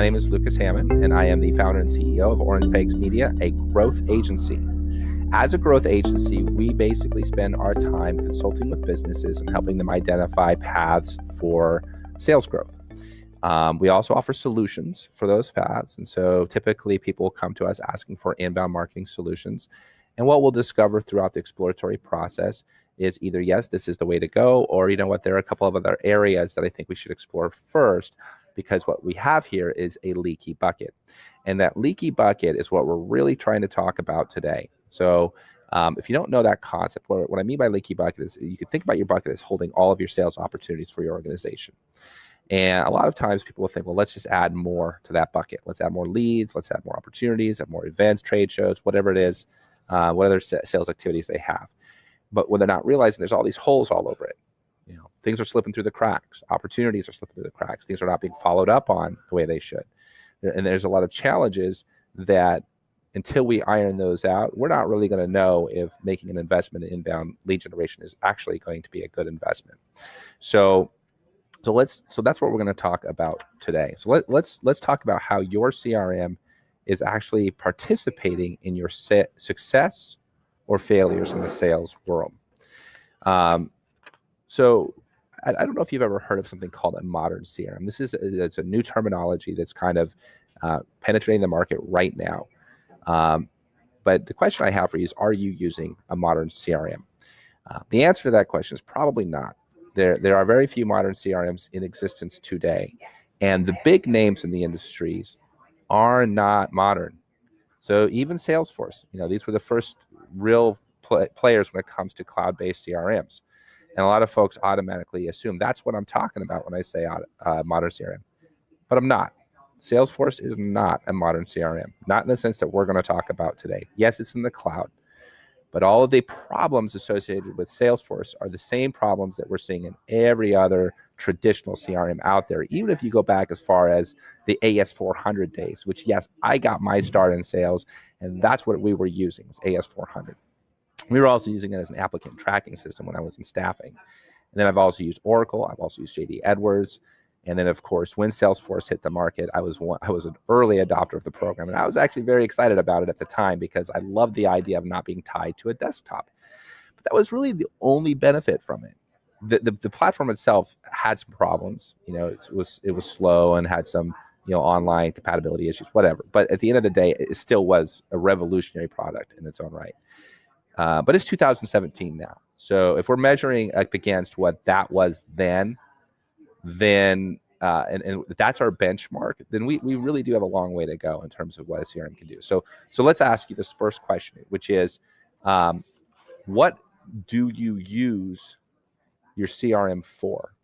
name is Lucas Hammond, and I am the founder and CEO of Orange Pegs Media, a growth agency. As a growth agency, we basically spend our time consulting with businesses and helping them identify paths for sales growth. We also offer solutions for those paths. And so typically people come to us asking for inbound marketing solutions. And what we'll discover throughout the exploratory process is either, yes, this is the way to go, or you know what, there are a couple of other areas that I think we should explore first, because what we have here is a leaky bucket. And that leaky bucket is what we're really trying to talk about today. So if you don't know that concept, what I mean by leaky bucket is you can think about your bucket as holding all of your sales opportunities for your organization. And a lot of times people will think, well, let's just add more to that bucket. Let's add more leads. Let's add more opportunities, add more events, trade shows, whatever it is, what other sales activities they have. But what they're not realizing, there's all these holes all over it. You know, things are slipping through the cracks. Opportunities are slipping through the cracks. Things are not being followed up on the way they should. And there's a lot of challenges that until we iron those out, we're not really going to know if making an investment in inbound lead generation is actually going to be a good investment. So that's what we're going to talk about today. So let's talk about how your CRM is actually participating in your success or failures in the sales world. So I don't know if you've ever heard of something called a modern CRM. It's a new terminology that's kind of penetrating the market right now. But the question I have for you is, are you using a modern CRM? The answer to that question is probably not. There are very few modern CRMs in existence today, and the big names in the industries are not modern. So even Salesforce, these were the first real players when it comes to cloud-based CRMs. And a lot of folks automatically assume that's what I'm talking about when I say modern CRM, but I'm not. Salesforce is not a modern CRM, not in the sense that we're going to talk about today. Yes, it's in the cloud, but all of the problems associated with Salesforce are the same problems that we're seeing in every other traditional CRM out there, even if you go back as far as the AS400 days, which, yes, I got my start in sales, and that's what we were using, is AS400. We were also using it as an applicant tracking system when I was in staffing. And then I've also used Oracle. I've also used JD Edwards. And then, of course, when Salesforce hit the market, I was an early adopter of the program. And I was actually very excited about it at the time because I loved the idea of not being tied to a desktop. But that was really the only benefit from it. The platform itself had some problems. It was slow and had some online compatibility issues, whatever. But at the end of the day, it still was a revolutionary product in its own right. But it's 2017 now. So if we're measuring up against what that was then and that's our benchmark, then we really do have a long way to go in terms of what a CRM can do. So let's ask you this first question, which is, what do you use your CRM for?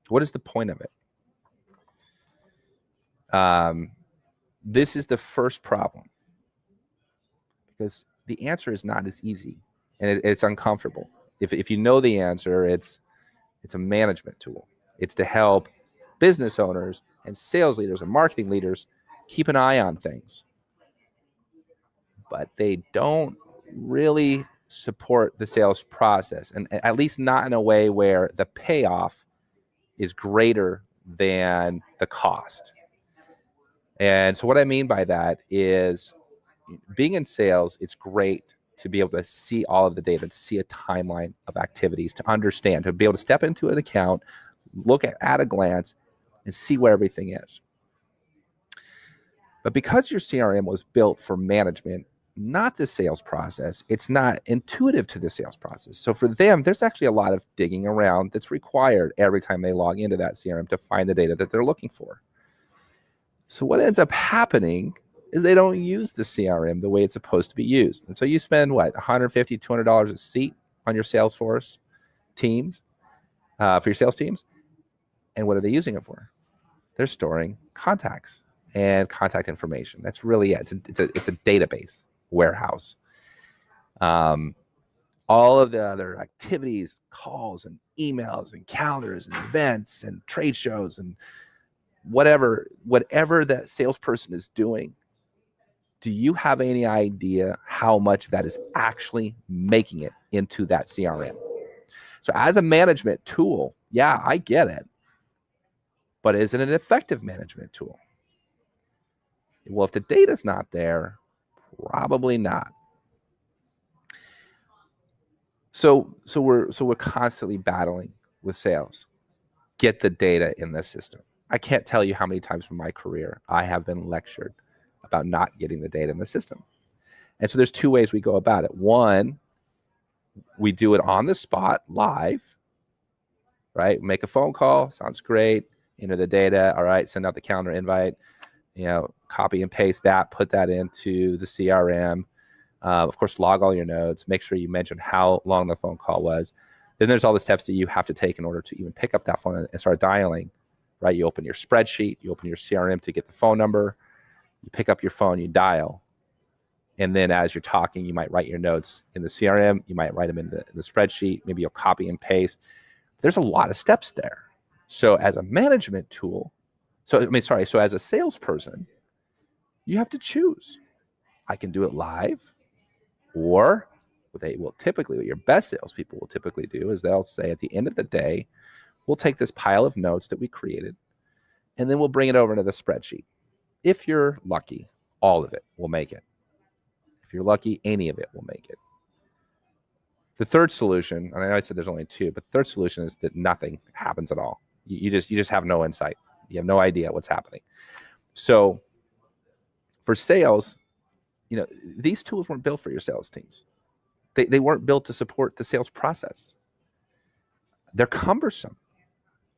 What is the point of it? This is the first problem, because the answer is not as easy, and it's uncomfortable. If you know the answer, it's a management tool. It's to help business owners and sales leaders and marketing leaders keep an eye on things. But they don't really support the sales process, and at least not in a way where the payoff is greater than the cost. And so what I mean by that is, being in sales, it's great to be able to see all of the data, to see a timeline of activities, to understand, to be able to step into an account, look at a glance, and see where everything is. But because your CRM was built for management, not the sales process, it's not intuitive to the sales process. So for them, there's actually a lot of digging around that's required every time they log into that CRM to find the data that they're looking for. So what ends up happening is they don't use the CRM the way it's supposed to be used. And so you spend, $150, $200 a seat on your Salesforce teams, for your sales teams. And what are they using it for? They're storing contacts and contact information. That's really it. It's a database warehouse. All of the other activities, calls and emails and calendars and events and trade shows and whatever that salesperson is doing, do you have any idea how much of that is actually making it into that CRM? So as a management tool, yeah, I get it. but is it an effective management tool? Well, if the data's not there, probably not. So we're constantly battling with sales. Get the data in the system. I can't tell you how many times in my career I have been lectured about not getting the data in the system. And so there's two ways we go about it. One, we do it on the spot, live, right? Make a phone call, sounds great. Enter the data, all right, send out the calendar invite, copy and paste that, put that into the CRM. Of course, log all your notes, make sure you mention how long the phone call was. Then there's all the steps that you have to take in order to even pick up that phone and start dialing, right? You open your spreadsheet, you open your CRM to get the phone number, you pick up your phone, you dial. And then as you're talking, you might write your notes in the CRM, you might write them in the spreadsheet, maybe you'll copy and paste. There's a lot of steps there. So as a management tool, so as a salesperson, you have to choose. I can do it live, or typically what your best salespeople will typically do is they'll say at the end of the day, we'll take this pile of notes that we created, and then we'll bring it over into the spreadsheet. If you're lucky, all of it will make it. If you're lucky, any of it will make it. The third solution, and I know I said there's only two, but the third solution is that nothing happens at all. You just have no insight. You have no idea what's happening. So for sales, these tools weren't built for your sales teams. They weren't built to support the sales process. They're cumbersome.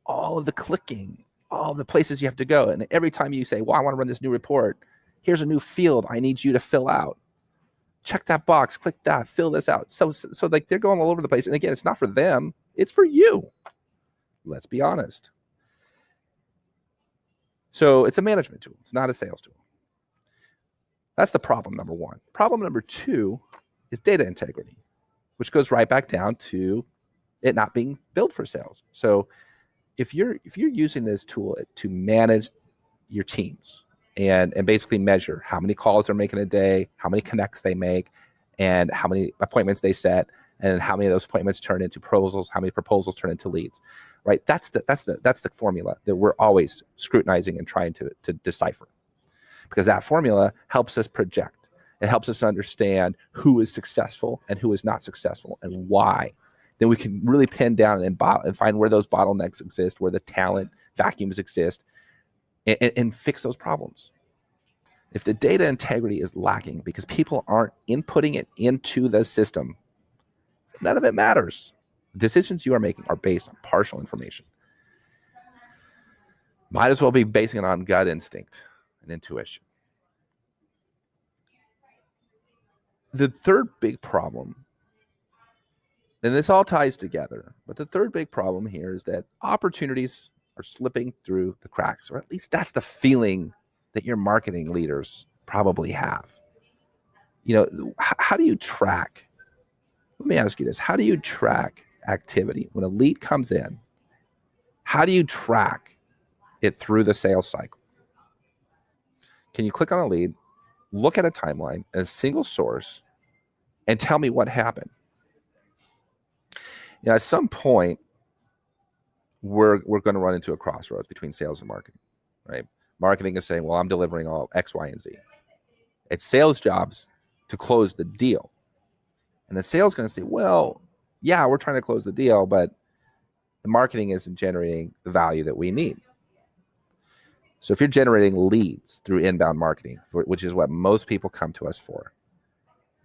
All of the clicking, all the places you have to go. And every time you say, well, I want to run this new report, here's a new field I need you to fill out. Check that box, click that, fill this out. So like they're going all over the place. And again, it's not for them, it's for you. Let's be honest. So it's a management tool. It's not a sales tool. That's the problem number one. Problem number two is data integrity, which goes right back down to it not being built for sales. So if you're using this tool to manage your teams and basically measure how many calls they're making a day, how many connects they make, and how many appointments they set, and how many of those appointments turn into proposals, how many proposals turn into leads, right? That's the formula that we're always scrutinizing and trying to decipher, because that formula helps us project. It helps us understand who is successful and who is not successful and why. Then we can really pin down and find where those bottlenecks exist, where the talent vacuums exist, and fix those problems. If the data integrity is lacking because people aren't inputting it into the system, none of it matters. Decisions you are making are based on partial information. Might as well be basing it on gut instinct and intuition. The third big problem, and this all ties together, but the third big problem here is that opportunities are slipping through the cracks, or at least that's the feeling that your marketing leaders probably have. How do you track? Let me ask you this. How do you track activity when a lead comes in? How do you track it through the sales cycle? Can you click on a lead, look at a timeline and a single source, and tell me what happened? At some point, we're going to run into a crossroads between sales and marketing, right? Marketing is saying, well, I'm delivering all X, Y, and Z. It's sales jobs to close the deal. And the sales is going to say, well, yeah, we're trying to close the deal, but the marketing isn't generating the value that we need. So if you're generating leads through inbound marketing, which is what most people come to us for,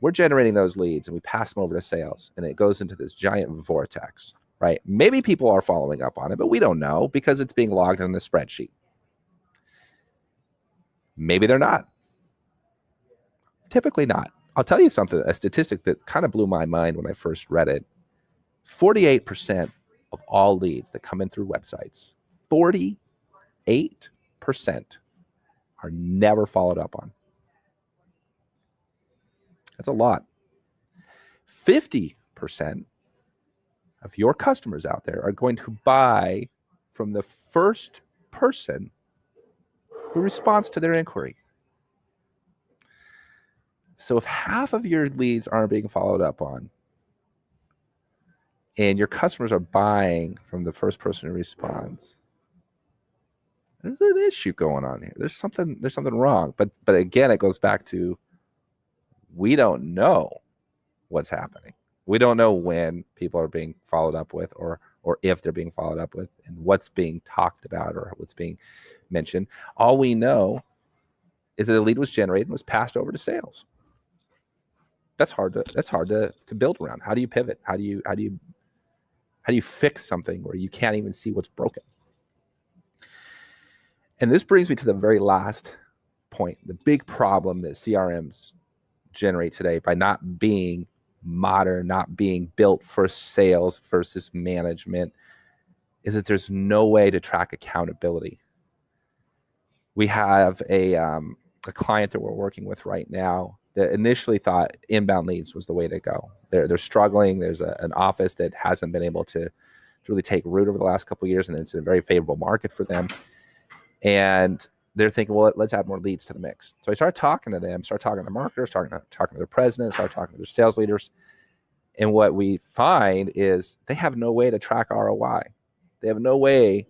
we're generating those leads and we pass them over to sales, and it goes into this giant vortex, right? Maybe people are following up on it, but we don't know because it's being logged in the spreadsheet. Maybe they're not. Typically not. I'll tell you something, a statistic that kind of blew my mind when I first read it. 48% of all leads that come in through websites, 48% are never followed up on. That's a lot. 50% of your customers out there are going to buy from the first person who responds to their inquiry. So if half of your leads aren't being followed up on, and your customers are buying from the first person who responds, there's an issue going on here. There's something wrong. But again, it goes back to, we don't know what's happening. We don't know when people are being followed up with, or if they're being followed up with, and what's being talked about or what's being mentioned. All we know is that a lead was generated and was passed over to sales. That's hard to build around. How do you pivot? How do you fix something where you can't even see what's broken? And this brings me to the very last point, the big problem that CRMs generate today by not being modern, not being built for sales versus management, is that there's no way to track accountability. We have a client that we're working with right now that initially thought inbound leads was the way to go. They're struggling. There's an office that hasn't been able to really take root over the last couple of years, and it's a very favorable market for them. And they're thinking, well, let's add more leads to the mix. So I started talking to them, started talking to marketers, talking to their presidents, started talking to their sales leaders. And what we find is they have no way to track ROI. They have no way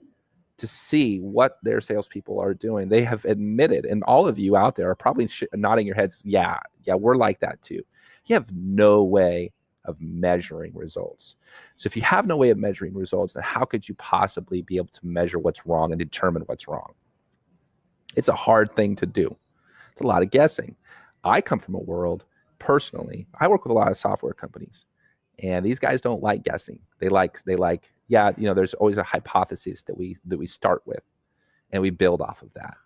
to see what their salespeople are doing. They have admitted, and all of you out there are probably nodding your heads, yeah, we're like that too. You have no way of measuring results. So if you have no way of measuring results, then how could you possibly be able to measure what's wrong and determine what's wrong? It's a hard thing to do. It's a lot of guessing. I come from a world, personally, I work with a lot of software companies, and these guys don't like guessing. They like, yeah, there's always a hypothesis that we start with, and we build off of that.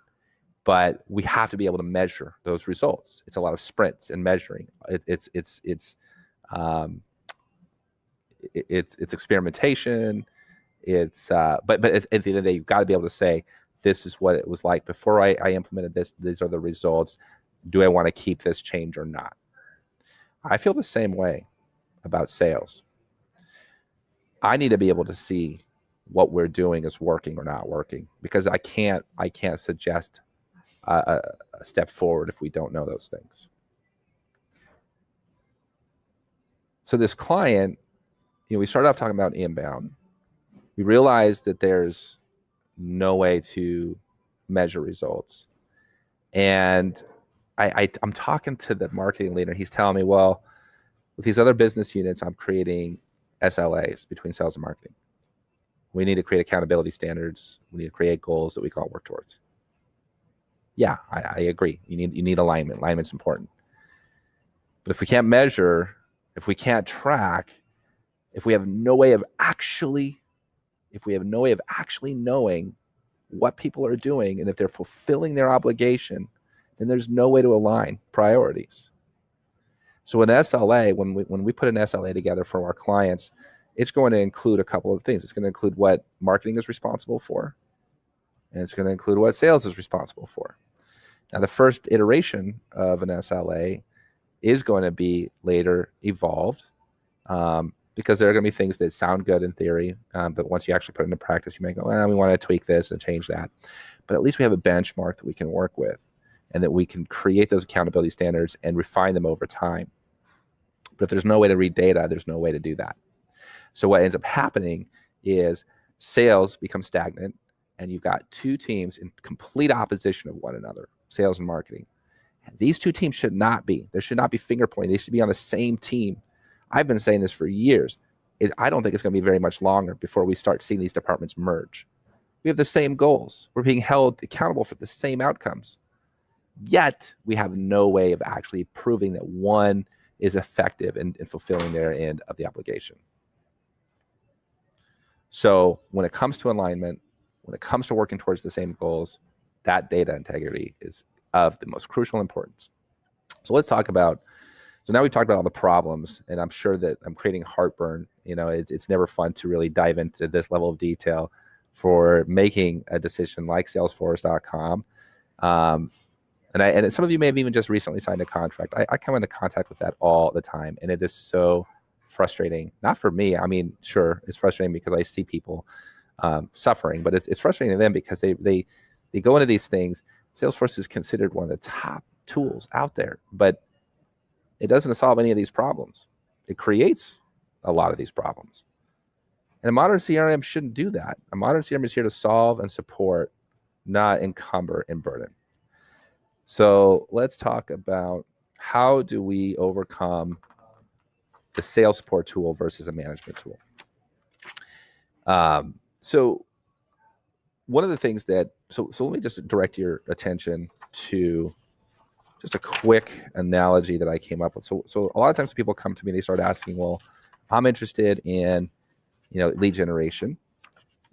But we have to be able to measure those results. It's a lot of sprints and measuring. It's experimentation. But at the end of the day, you've got to be able to say, this is what it was like before I implemented this. These are the results. Do I want to keep this change or not? I feel the same way about sales. I need to be able to see what we're doing is working or not working, because I can't suggest a step forward if we don't know those things. So this client, we started off talking about inbound. We realized that there's no way to measure results. And I'm talking to the marketing leader. He's telling me, well, with these other business units, I'm creating SLAs between sales and marketing. We need to create accountability standards. We need to create goals that we can all work towards. Yeah, I agree. You need alignment. Alignment's important. But if we can't measure, if we can't track, if we have no way of actually knowing what people are doing and if they're fulfilling their obligation, then there's no way to align priorities. So an SLA, when we put an SLA together for our clients, it's going to include a couple of things. It's going to include what marketing is responsible for, and it's going to include what sales is responsible for. Now, the first iteration of an SLA is going to be later evolved, because there are going to be things that sound good in theory, but once you actually put it into practice, you may go, well, we want to tweak this and change that. But at least we have a benchmark that we can work with, and that we can create those accountability standards and refine them over time. But if there's no way to read data, there's no way to do that. So what ends up happening is sales become stagnant, and you've got two teams in complete opposition of one another, sales and marketing. And these two teams should not be. There should not be finger pointing. They should be on the same team. I've been saying this for years. I don't think it's going to be very much longer before we start seeing these departments merge. We have the same goals. We're being held accountable for the same outcomes. Yet, we have no way of actually proving that one is effective in fulfilling their end of the obligation. So when it comes to alignment, when it comes to working towards the same goals, that data integrity is of the most crucial importance. So let's talk about, so now we've talked about all the problems, and I'm sure that I'm creating heartburn. It's never fun to really dive into this level of detail for making a decision like Salesforce.com. And some of you may have even just recently signed a contract. I come into contact with that all the time, and it is so frustrating. Not for me. I mean, sure, it's frustrating because I see people suffering, but it's frustrating to them because they go into these things. Salesforce is considered one of the top tools out there, but it doesn't solve any of these problems. It creates a lot of these problems. And a modern CRM shouldn't do that. A modern CRM is here to solve and support not encumber and burden. So let's talk about how do we overcome the sales support tool versus a management tool. So one of the things that, so let me just direct your attention to just a quick analogy that I came up with. So a lot of times people come to me, they start asking, well, I'm interested in, lead generation,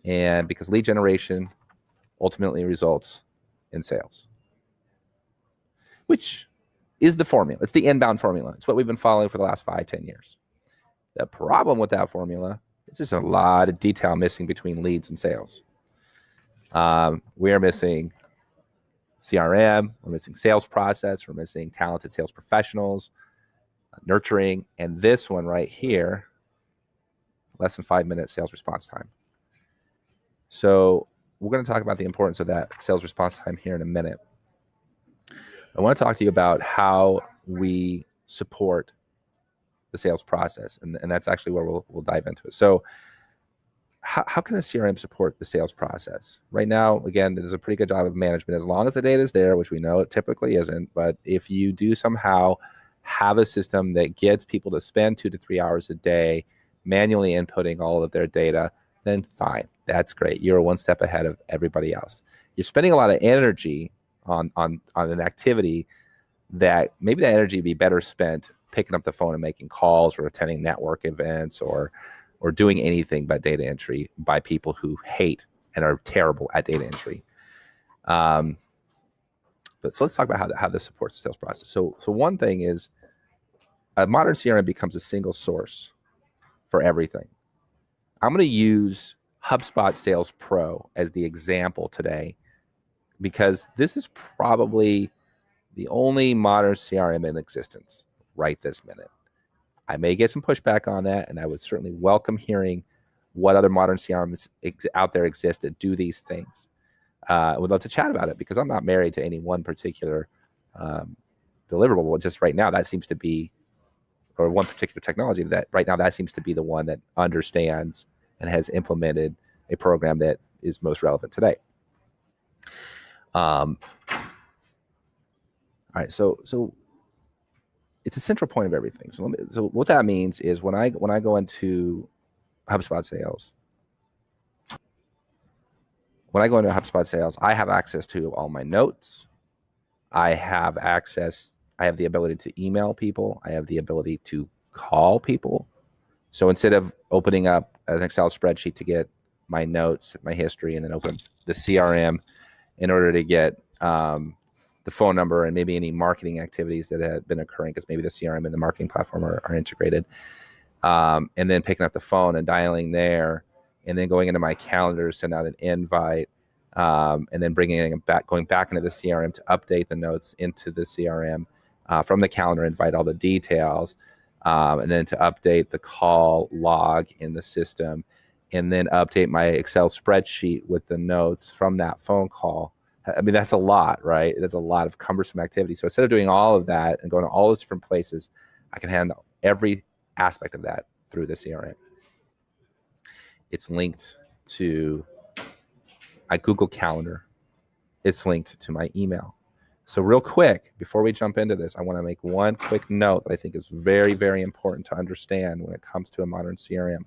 and because lead generation ultimately results in sales, which is the formula. It's the inbound formula. It's what we've been following for the last 5-10 years. The problem with that formula is there's a lot of detail missing between leads and sales. We are missing CRM, we're missing sales process, we're missing talented sales professionals, nurturing, and this one right here, less than 5-minute sales response time. So we're going to talk about the importance of that sales response time here in a minute. I want to talk to you about how we support the sales process, and that's actually where we'll dive into it. So how can a CRM support the sales process? Right now, again, there's a pretty good job of management as long as the data is there, which we know it typically isn't. But if you do somehow have a system that gets people to spend 2 to 3 hours a day manually inputting all of their data, then fine, that's great. You're one step ahead of everybody else. You're spending a lot of energy on an activity that maybe that energy would be better spent picking up the phone and making calls or attending network events or doing anything but data entry by people who hate and are terrible at data entry. But so let's talk about how this supports the sales process. So one thing is a modern CRM becomes a single source for everything. I'm going to use HubSpot Sales Pro as the example today because this is probably the only modern CRM in existence right this minute. I may get some pushback on that, and I would certainly welcome hearing what other modern CRMs out there exist that do these things. I would love to chat about it because I'm not married to any one particular deliverable. Just right now, that seems to be, or one particular technology that right now that seems to be the one that understands and has implemented a program that is most relevant today. All right, so it's a central point of everything. So what that means is when I go into HubSpot Sales, I have access to all my notes. I have the ability to email people. I have the ability to call people. So instead of opening up an Excel spreadsheet to get my notes, my history, and then open the CRM in order to get the phone number and maybe any marketing activities that have been occurring, because maybe the CRM and the marketing platform are integrated, and then picking up the phone and dialing there, and then going into my calendar, send out an invite, and then going back into the CRM to update the notes into the CRM from the calendar, invite all the details, and then to update the call log in the system, and then update my Excel spreadsheet with the notes from that phone call. I mean, that's a lot, right? That's a lot of cumbersome activity. So instead of doing all of that and going to all those different places, I can handle every aspect of that through the CRM. It's linked to my Google Calendar. It's linked to my email. So real quick, before we jump into this, I want to make one quick note that I think is very, very important to understand when it comes to a modern CRM.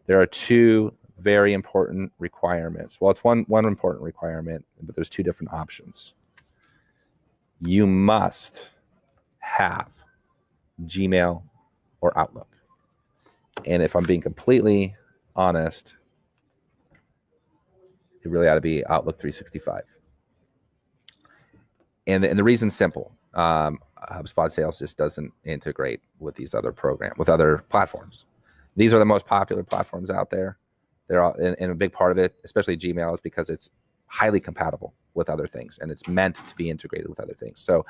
There are two very important requirements. Well, it's one important requirement, but there's two different options. You must have Gmail or Outlook. And if I'm being completely honest, it really ought to be Outlook 365. And the reason's simple. HubSpot Sales just doesn't integrate with these other other platforms. These are the most popular platforms out there. They're all, and a big part of it, especially Gmail, is because it's highly compatible with other things and it's meant to be integrated with other things. So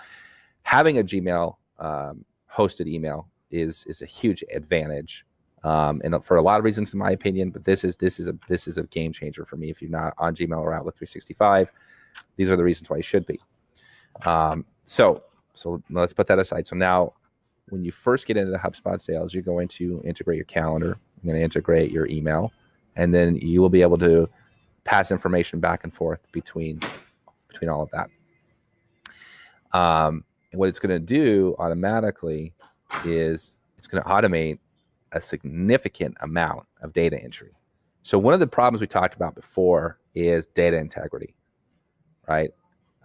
having a Gmail hosted email is a huge advantage, and for a lot of reasons, in my opinion. But this is a game changer for me. If you're not on Gmail or Outlook 365, these are the reasons why you should be. So let's put that aside. So now, when you first get into the HubSpot Sales, you're going to integrate your calendar. You're going to integrate your email. And then you will be able to pass information back and forth between all of that. And what it's going to do automatically is it's going to automate a significant amount of data entry. So one of the problems we talked about before is data integrity, right?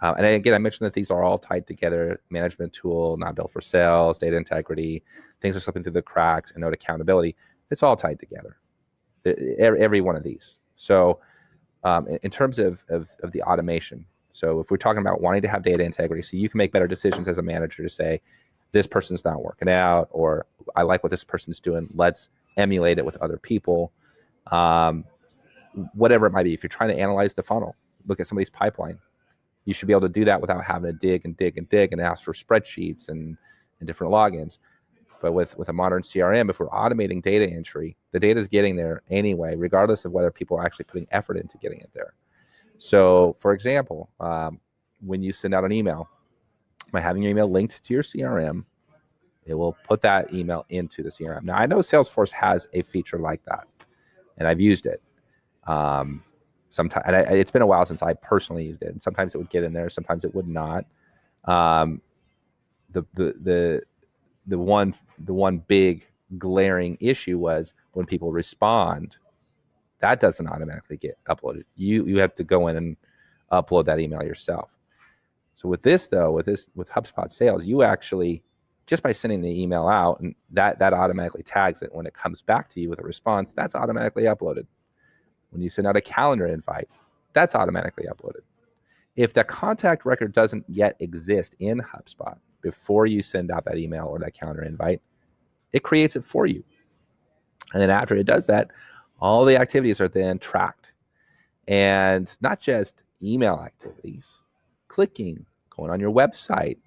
And again, I mentioned that these are all tied together: management tool, not built for sales, data integrity, things are slipping through the cracks, and note accountability. It's all tied together, every one of these. So in terms of the automation, so if we're talking about wanting to have data integrity, so you can make better decisions as a manager to say, this person's not working out, or I like what this person's doing, let's emulate it with other people. Whatever it might be. If you're trying to analyze the funnel, look at somebody's pipeline, you should be able to do that without having to dig and ask for spreadsheets and different logins. But with a modern CRM, if we're automating data entry, the data is getting there anyway, regardless of whether people are actually putting effort into getting it there. So, for example, when you send out an email, by having your email linked to your CRM, it will put that email into the CRM. Now, I know Salesforce has a feature like that, and I've used it. Sometimes, and it's been a while since I personally used it, and sometimes it would get in there, sometimes it would not. The one big glaring issue was when people respond, that doesn't automatically get uploaded. You have to go in and upload that email yourself. So with this though, with HubSpot Sales, you actually, just by sending the email out, and that automatically tags it. When it comes back to you with a response, that's automatically uploaded. When you send out a calendar invite, that's automatically uploaded. If the contact record doesn't yet exist in HubSpot before you send out that email or that calendar invite, it creates it for you. And then after it does that, all the activities are then tracked. And not just email activities, clicking, going on your website,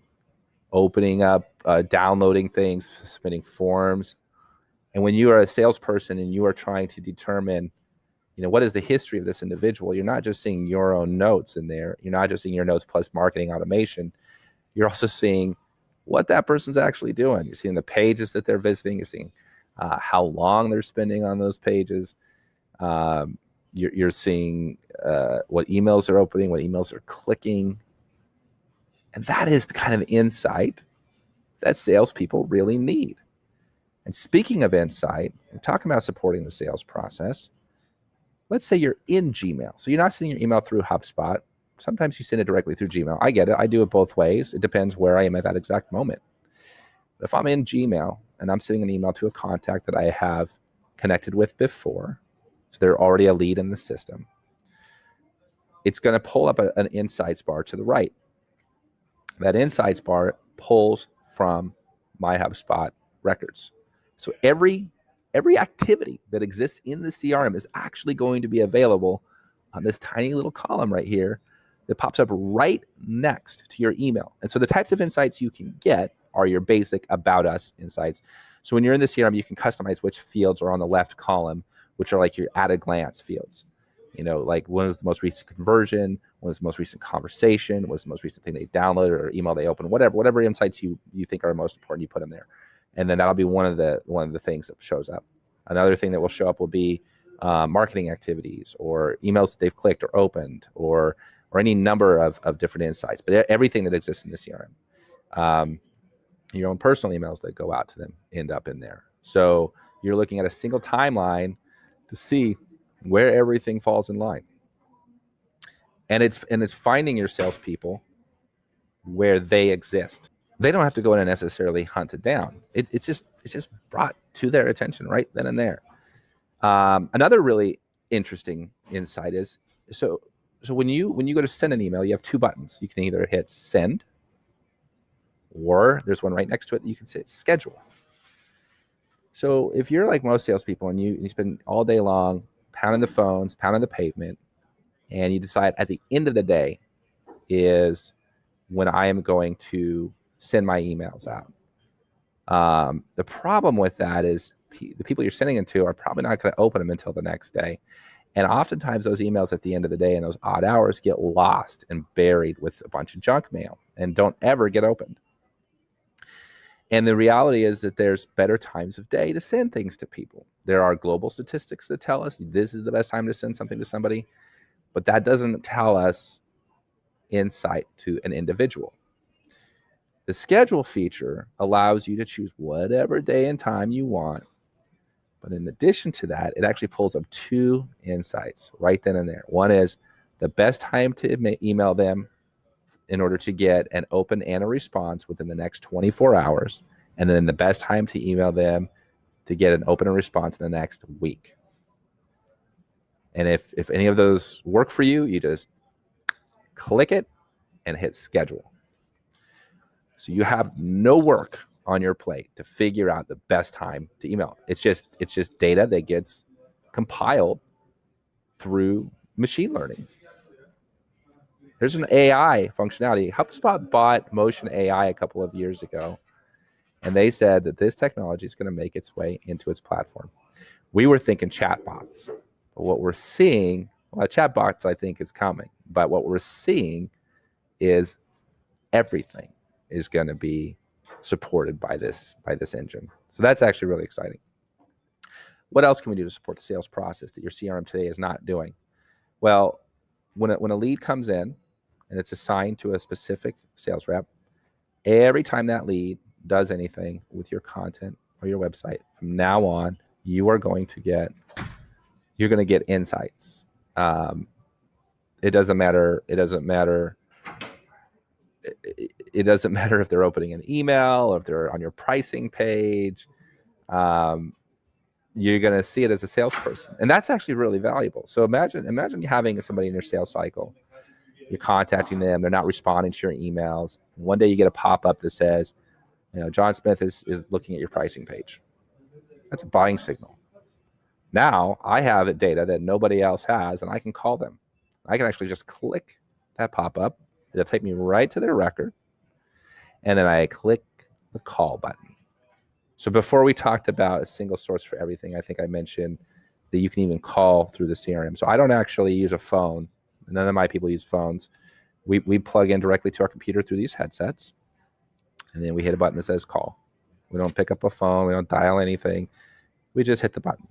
opening up, downloading things, submitting forms. And when you are a salesperson and you are trying to determine, what is the history of this individual, you're not just seeing your own notes in there. You're not just seeing your notes plus marketing automation. You're also seeing what that person's actually doing. You're seeing the pages that they're visiting. You're seeing how long they're spending on those pages. You're seeing what emails are opening, what emails are clicking. And that is the kind of insight that salespeople really need. And speaking of insight, we're talking about supporting the sales process. Let's say you're in Gmail. So you're not sending your email through HubSpot. Sometimes you send it directly through Gmail. I get it. I do it both ways. It depends where I am at that exact moment. But if I'm in Gmail and I'm sending an email to a contact that I have connected with before, so they're already a lead in the system, it's going to pull up an insights bar to the right. That insights bar pulls from my HubSpot records. So every activity that exists in the CRM is actually going to be available on this tiny little column right here that pops up right next to your email. And so the types of insights you can get are your basic About Us insights. So when you're in the CRM, you can customize which fields are on the left column, which are like your at a glance fields. Like when was the most recent conversion, when was the most recent conversation, what was the most recent thing they downloaded or email they opened, whatever insights you think are most important, you put them there. And then that'll be one of the things that shows up. Another thing that will show up will be marketing activities or emails that they've clicked or opened or any number of different insights, but everything that exists in the CRM. Your own personal emails that go out to them end up in there. So you're looking at a single timeline to see where everything falls in line. And it's finding your salespeople where they exist. They don't have to go in and necessarily hunt it down. It's just brought to their attention right then and there. Another really interesting insight is so when you go to send an email, you have two buttons. You can either hit send, or there's one right next to it that you can say schedule. So if you're like most salespeople and you spend all day long pounding the phones, pounding the pavement, and you decide at the end of the day is when I am going to send my emails out. The problem with that is the people you're sending them to are probably not going to open them until the next day. And oftentimes those emails at the end of the day and those odd hours get lost and buried with a bunch of junk mail and don't ever get opened. And the reality is that there's better times of day to send things to people. There are global statistics that tell us this is the best time to send something to somebody. but that doesn't tell us insight to an individual. The schedule feature allows you to choose whatever day and time you want. But in addition to that, it actually pulls up 2 insights right then and there. One is the best time to email them in order to get an open and a response within the next 24 hours. And then the best time to email them to get an open and response in the next week. And if any of those work for you, you just click it and hit schedule. So you have no work on your plate to figure out the best time to email. It's just data that gets compiled through machine learning. There's an AI functionality. HubSpot bought Motion AI a couple of years ago, and they said that this technology is going to make its way into its platform. We were thinking chatbots, but what we're seeing, well, chatbots I think is coming, but what we're seeing is everything is going to be supported by this engine. So that's actually really exciting. What else can we do to support the sales process that your CRM today is not doing? Well, when a lead comes in and it's assigned to a specific sales rep, every time that lead does anything with your content or your website, from now on, you're going to get insights. It doesn't matter if they're opening an email or if they're on your pricing page. You're going to see it as a salesperson, and that's actually really valuable. So imagine you having somebody in your sales cycle. You're contacting them, they're not responding to your emails. One day you get a pop-up that says, John Smith is looking at your pricing page. That's a buying signal. Now I have data that nobody else has, and I can call them. I can actually just click that pop-up. It'll take me right to their record, and then I click the call button. So before we talked about a single source for everything, I think I mentioned that you can even call through the CRM. So I don't actually use a phone. None of my people use phones. We plug in directly to our computer through these headsets, and then we hit a button that says call. We don't pick up a phone. We don't dial anything. We just hit the button.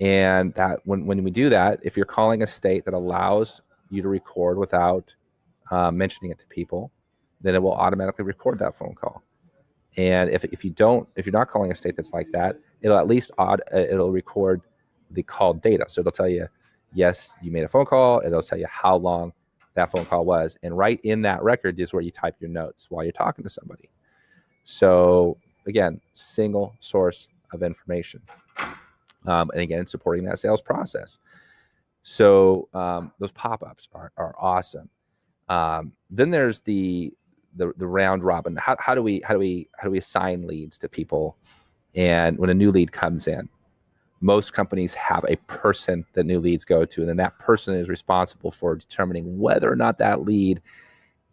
And that when we do that, if you're calling a state that allows you to record without mentioning it to people, then it will automatically record that phone call. And if you're not calling a state that's like that, it'll at least it'll record the call data. So it'll tell you, yes, you made a phone call. It'll tell you how long that phone call was. And right in that record is where you type your notes while you're talking to somebody. So again, single source of information. And again, supporting that sales process. So those pop-ups are awesome. Then there's the round robin. How do we assign leads to people? And when a new lead comes in, most companies have a person that new leads go to, and then that person is responsible for determining whether or not that lead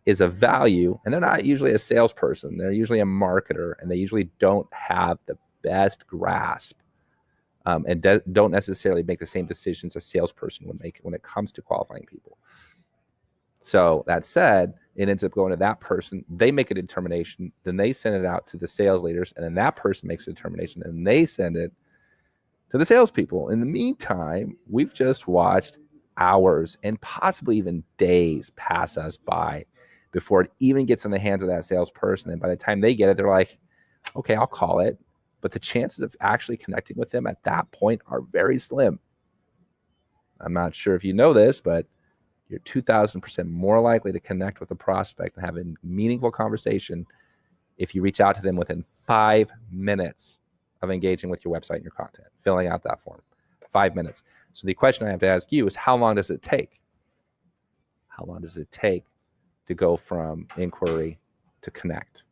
is of value. And they're not usually a salesperson. They're usually a marketer, and they usually don't have the best grasp and don't necessarily make the same decisions a salesperson would make when it comes to qualifying people. So that said, it ends up going to that person. They make a determination, then they send it out to the sales leaders, and then that person makes a determination, and they send it to the salespeople. In the meantime, we've just watched hours and possibly even days pass us by before it even gets in the hands of that salesperson. And by the time they get it, they're like, okay, I'll call it. But the chances of actually connecting with them at that point are very slim. I'm not sure if you know this, but you're 2,000% more likely to connect with a prospect and have a meaningful conversation if you reach out to them within 5 minutes of engaging with your website and your content, filling out that form. 5 minutes. So the question I have to ask you is, how long does it take? How long does it take to go from inquiry to connect?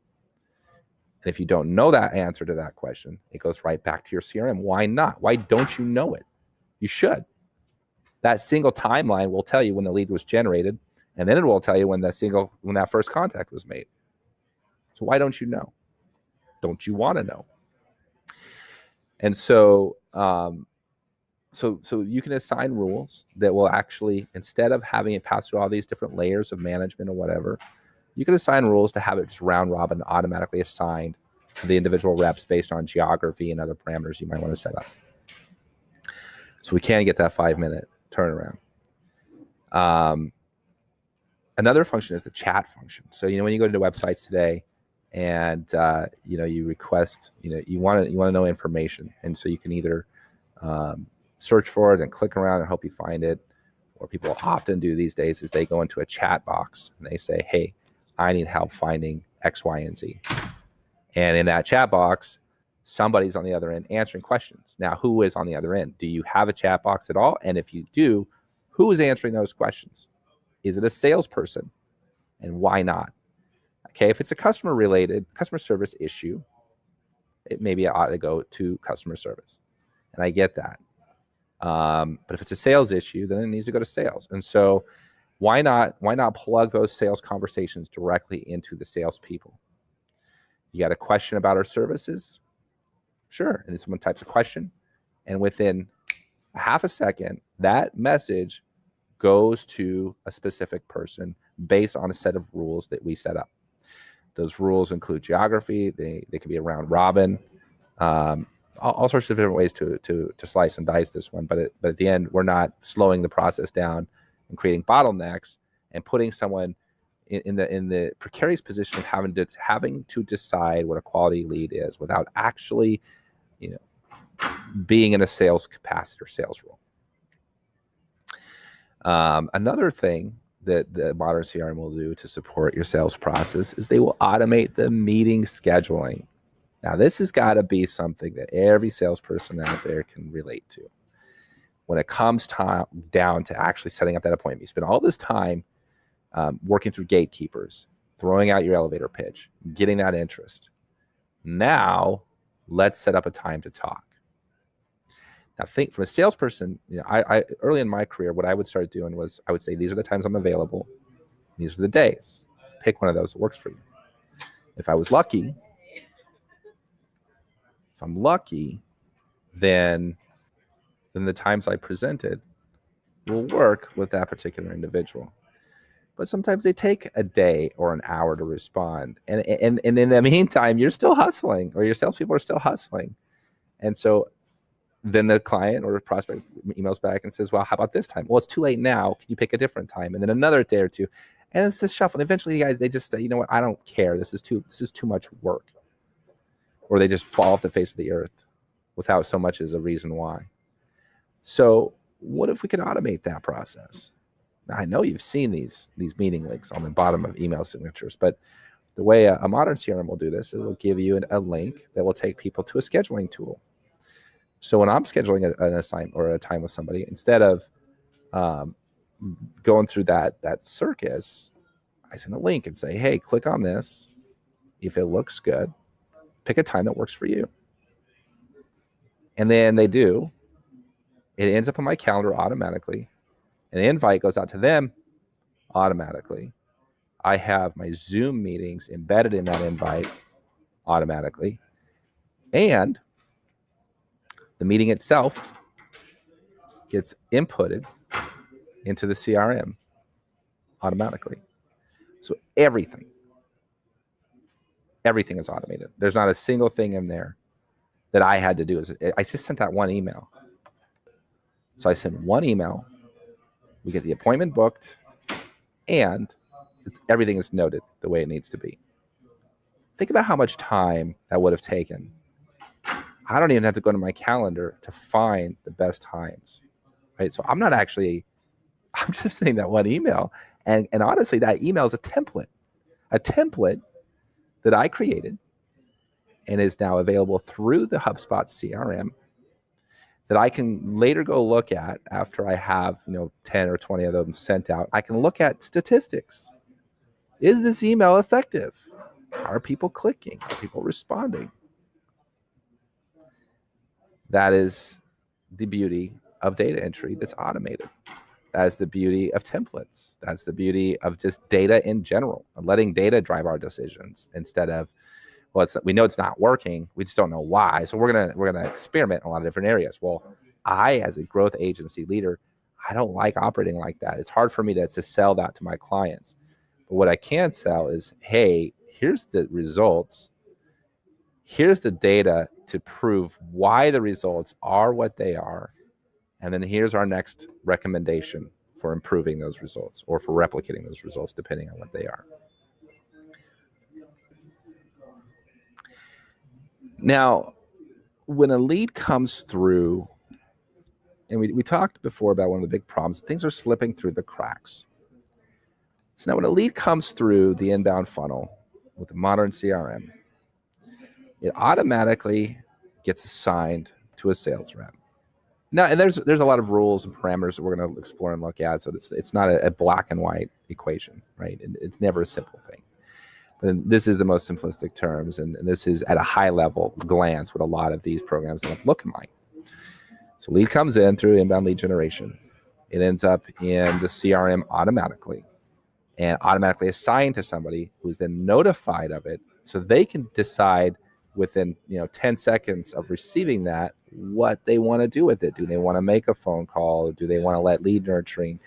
And if you don't know that answer to that question, it goes right back to your CRM. Why not? Why don't you know it? You should. That single timeline will tell you when the lead was generated, and then it will tell you when that first contact was made. So why don't you know? Don't you want to know? And so, so you can assign rules that will actually, instead of having it pass through all these different layers of management or whatever, you can assign rules to have it just round robin, automatically assigned to the individual reps based on geography and other parameters you might want to set up. So we can get that 5 minute turnaround. Um, Another function is the chat function. So, when you go to websites today and, you request, you want to know information. And so you can either search for it and click around and hope you find it. Or people often do these days is they go into a chat box and they say, hey, I need help finding X, Y, and Z. And in that chat box, somebody's on the other end answering questions. Now, who is on the other end? Do you have a chat box at all? And if you do, who is answering those questions? Is it a salesperson? And why not? Okay, if it's a customer service issue, it maybe ought to go to customer service. And I get that. But if it's a sales issue, then it needs to go to sales. And so why not plug those sales conversations directly into the salespeople? You got a question about our services? Sure. And then someone types a question, and within a half a second, that message goes to a specific person based on a set of rules that we set up. Those rules include geography. They can be a round robin, all sorts of different ways to slice and dice this one. But at the end, we're not slowing the process down and creating bottlenecks and putting someone in the precarious position of having to decide what a quality lead is without actually, being in a sales capacity or sales role. Another thing that the modern CRM will do to support your sales process is they will automate the meeting scheduling. Now, this has got to be something that every salesperson out there can relate to. When it comes down to actually setting up that appointment, you spend all this time working through gatekeepers, throwing out your elevator pitch, getting that interest. Now, let's set up a time to talk. Now, think from a salesperson, I early in my career, what I would start doing was I would say, these are the times I'm available. These are the days. Pick one of those that works for you. If I'm lucky, then the times I presented will work with that particular individual. But sometimes they take a day or an hour to respond. And in the meantime, you're still hustling, or your salespeople are still hustling. And so then the client or the prospect emails back and says, well, how about this time? Well, it's too late now. Can you pick a different time? And then another day or two. And it's this shuffle. And eventually, guys, they just say, you know what? I don't care. This is too much work. Or they just fall off the face of the earth without so much as a reason why. So what if we could automate that process? Now, I know you've seen these meeting links on the bottom of email signatures, but the way a modern CRM will do this, it will give you a link that will take people to a scheduling tool. So when I'm scheduling an assignment or a time with somebody, instead of going through that circus, I send a link and say, hey, click on this. If it looks good, pick a time that works for you. And then they do. It ends up on my calendar automatically. An invite goes out to them automatically. I have my Zoom meetings embedded in that invite automatically. And the meeting itself gets inputted into the CRM automatically. So everything is automated. There's not a single thing in there that I had to do. I just sent that one email. So I sent one email. We get the appointment booked, and everything is noted the way it needs to be. Think about how much time that would have taken. I don't even have to go to my calendar to find the best times, right? So I'm just sending that one email. And honestly, that email is a template that I created and is now available through the HubSpot CRM that I can later go look at after I have 10 or 20 of them sent out. I can look at statistics. Is this email effective? Are people clicking? Are people responding? That is the beauty of data entry that's automated. That's the beauty of templates. That's the beauty of just data in general, and letting data drive our decisions instead of, we know it's not working. We just don't know why. So we're gonna experiment in a lot of different areas. Well, I, as a growth agency leader, I don't like operating like that. It's hard for me to sell that to my clients. But what I can sell is, hey, here's the results. Here's the data to prove why the results are what they are. And then here's our next recommendation for improving those results or for replicating those results, depending on what they are. Now, when a lead comes through, and we talked before about one of the big problems, things are slipping through the cracks. So now when a lead comes through the inbound funnel with a modern CRM, it automatically gets assigned to a sales rep. Now, and there's a lot of rules and parameters that we're going to explore and look at, so it's not a black and white equation, right? It's never a simple thing. But this is the most simplistic terms, and this is at a high level glance what a lot of these programs end up looking like. So lead comes in through inbound lead generation. It ends up in the CRM automatically and automatically assigned to somebody who's then notified of it, so they can decide within 10 seconds of receiving that what they want to do with it. Do they want to make a phone call? Do they want to let lead nurturing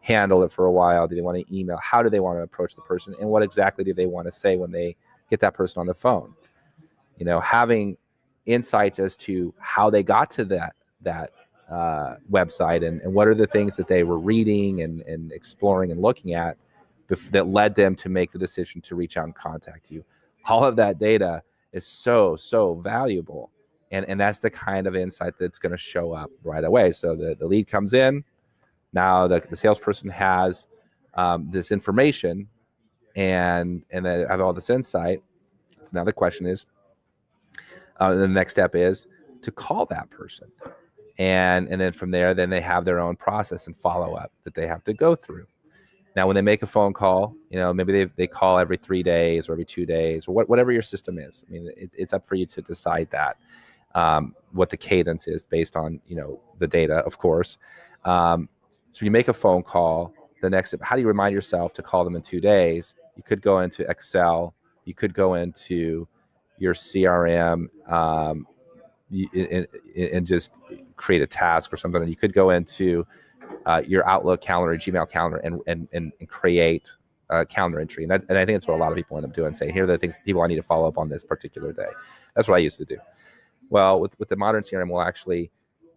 handle it for a while? Do they want to email? How do they want to approach the person? And what exactly do they want to say when they get that person on the phone? Having insights as to how they got to that website and what are the things that they were reading and exploring and looking at that led them to make the decision to reach out and contact you. All of that data is so valuable. And that's the kind of insight that's going to show up right away. So the lead comes in. Now the salesperson has this information and they have all this insight. So now the question is, the next step is to call that person. And then from there, then they have their own process and follow-up that they have to go through. Now, when they make a phone call, maybe they call every 3 days or every 2 days or whatever your system is. I mean, it's up for you to decide that, what the cadence is based on, the data, of course. So you make a phone call. The next step, how do you remind yourself to call them in 2 days? You could go into Excel. You could go into your CRM and just create a task or something. And you could go into your Outlook calendar, Gmail calendar, and create a calendar entry. And I think that's what a lot of people end up doing. Say, here are the things people I need to follow up on this particular day. That's what I used to do. Well, with the modern CRM, we'll actually,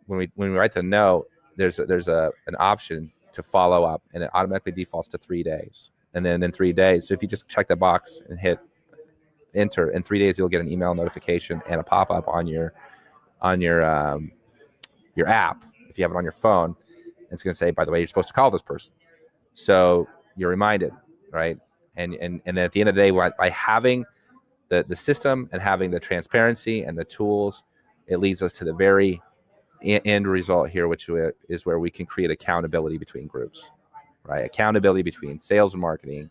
when we write the note, there's an option to follow up, and it automatically defaults to 3 days. And then in 3 days, so if you just check the box and hit enter, in 3 days you'll get an email notification and a pop-up on your app if you have it on your phone. It's going to say, by the way, you're supposed to call this person. So you're reminded, right? And then at the end of the day, by having the system and having the transparency and the tools, it leads us to the very end result here, which is where we can create accountability between groups, right? Accountability between sales and marketing.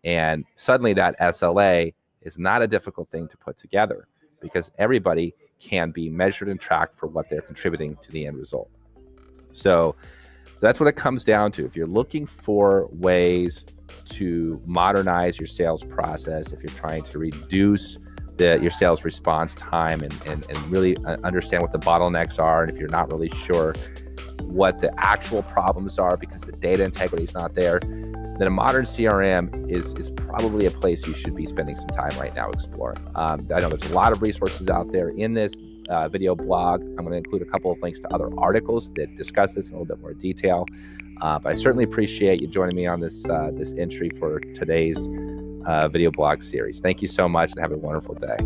And suddenly that SLA is not a difficult thing to put together because everybody can be measured and tracked for what they're contributing to the end result. So that's what it comes down to. If you're looking for ways to modernize your sales process, if you're trying to reduce your sales response time and really understand what the bottlenecks are, and if you're not really sure what the actual problems are because the data integrity is not there, then a modern CRM is probably a place you should be spending some time right now exploring. I know there's a lot of resources out there in this video blog. I'm going to include a couple of links to other articles that discuss this in a little bit more detail. But I certainly appreciate you joining me on this entry for today's video blog series. Thank you so much and have a wonderful day.